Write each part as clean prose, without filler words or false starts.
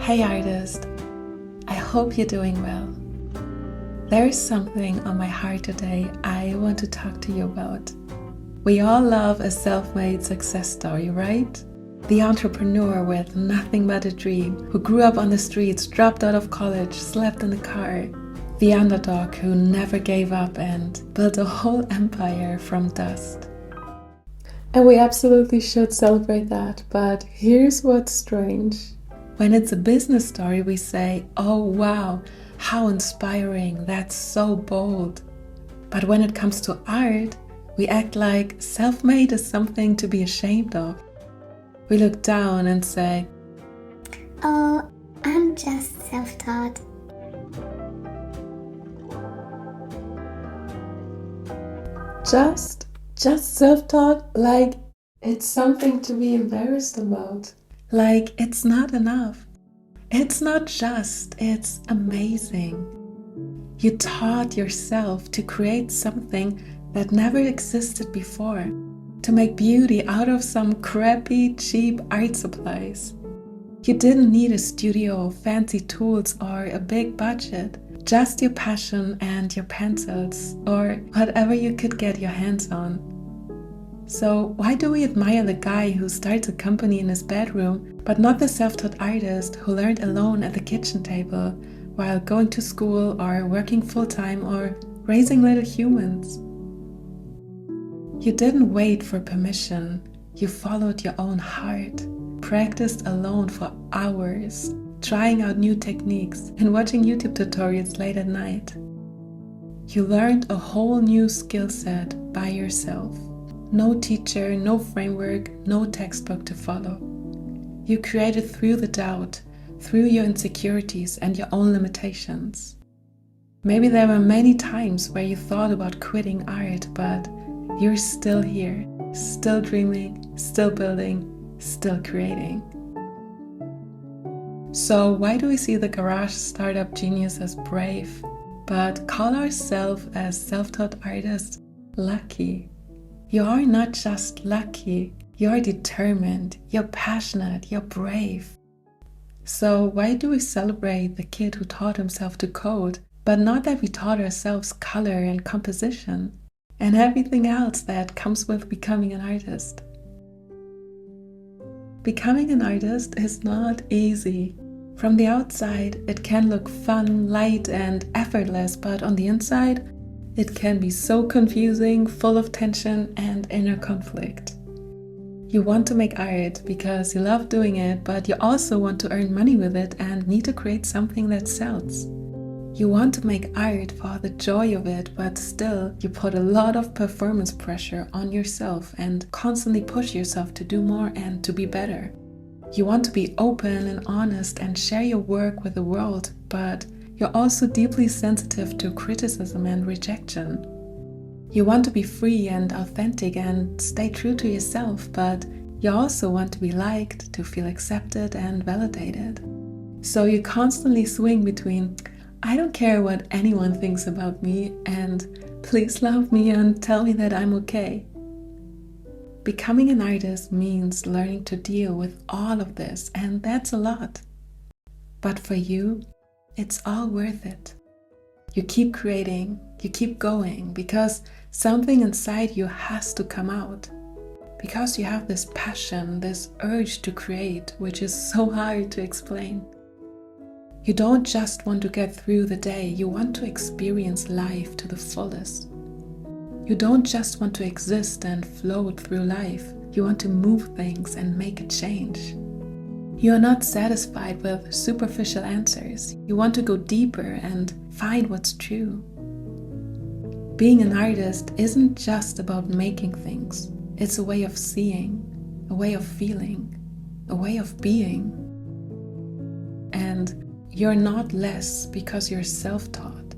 Hey artist, I hope you're doing well. There is something on my heart today I want to talk to you about. We all love a self-made success story, right? The entrepreneur with nothing but a dream, who grew up on the streets, dropped out of college, slept in the car. The underdog who never gave up and built a whole empire from dust. And we absolutely should celebrate that, but here's what's strange. When it's a business story, we say, oh wow, how inspiring, that's so bold. But when it comes to art, we act like self-made is something to be ashamed of. We look down and say, oh, I'm just self-taught. Just self-taught, like it's something to be embarrassed about. Like it's not enough. It's not just, it's amazing. You taught yourself to create something that never existed before, to make beauty out of some crappy, cheap art supplies. You didn't need a studio, fancy tools, or a big budget. Just your passion and your pencils, or whatever you could get your hands on. So why do we admire the guy who starts a company in his bedroom, but not the self-taught artist who learned alone at the kitchen table while going to school or working full-time or raising little humans? You didn't wait for permission. You followed your own heart, practiced alone for hours, trying out new techniques and watching YouTube tutorials late at night. You learned a whole new skill set by yourself. No teacher, no framework, no textbook to follow. You created through the doubt, through your insecurities and your own limitations. Maybe there were many times where you thought about quitting art, but you're still here, still dreaming, still building, still creating. So why do we see the garage startup genius as brave, but call ourselves as self-taught artists lucky? You are not just lucky, you're determined, you're passionate, you're brave. So why do we celebrate the kid who taught himself to code, but not that we taught ourselves color and composition, and everything else that comes with becoming an artist? Becoming an artist is not easy. From the outside, it can look fun, light, and effortless, but on the inside, it can be so confusing, full of tension and inner conflict. You want to make art because you love doing it, but you also want to earn money with it and need to create something that sells. You want to make art for the joy of it, but still you put a lot of performance pressure on yourself and constantly push yourself to do more and to be better. You want to be open and honest and share your work with the world, but you're also deeply sensitive to criticism and rejection. You want to be free and authentic and stay true to yourself, but you also want to be liked, to feel accepted and validated. So you constantly swing between, I don't care what anyone thinks about me, and please love me and tell me that I'm okay. Becoming an artist means learning to deal with all of this, and that's a lot. But for you, it's all worth it. You keep creating, you keep going, because something inside you has to come out. Because you have this passion, this urge to create, which is so hard to explain. You don't just want to get through the day, you want to experience life to the fullest. You don't just want to exist and float through life, you want to move things and make a change. You are not satisfied with superficial answers. You want to go deeper and find what's true. Being an artist isn't just about making things. It's a way of seeing, a way of feeling, a way of being. And you're not less because you're self-taught.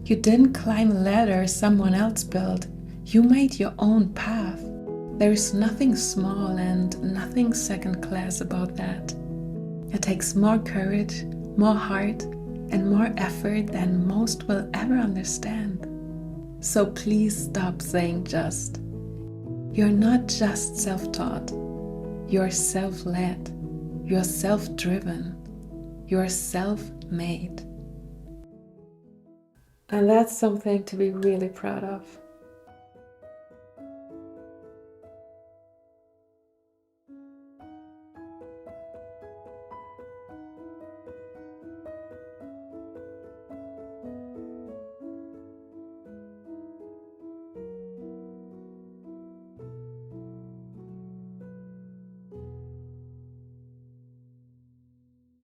You didn't climb a ladder someone else built. You made your own path. There is nothing small and nothing second class about that. It takes more courage, more heart, and more effort than most will ever understand. So please stop saying just. You're not just self-taught. You're self-led. You're self-driven. You're self-made. And that's something to be really proud of.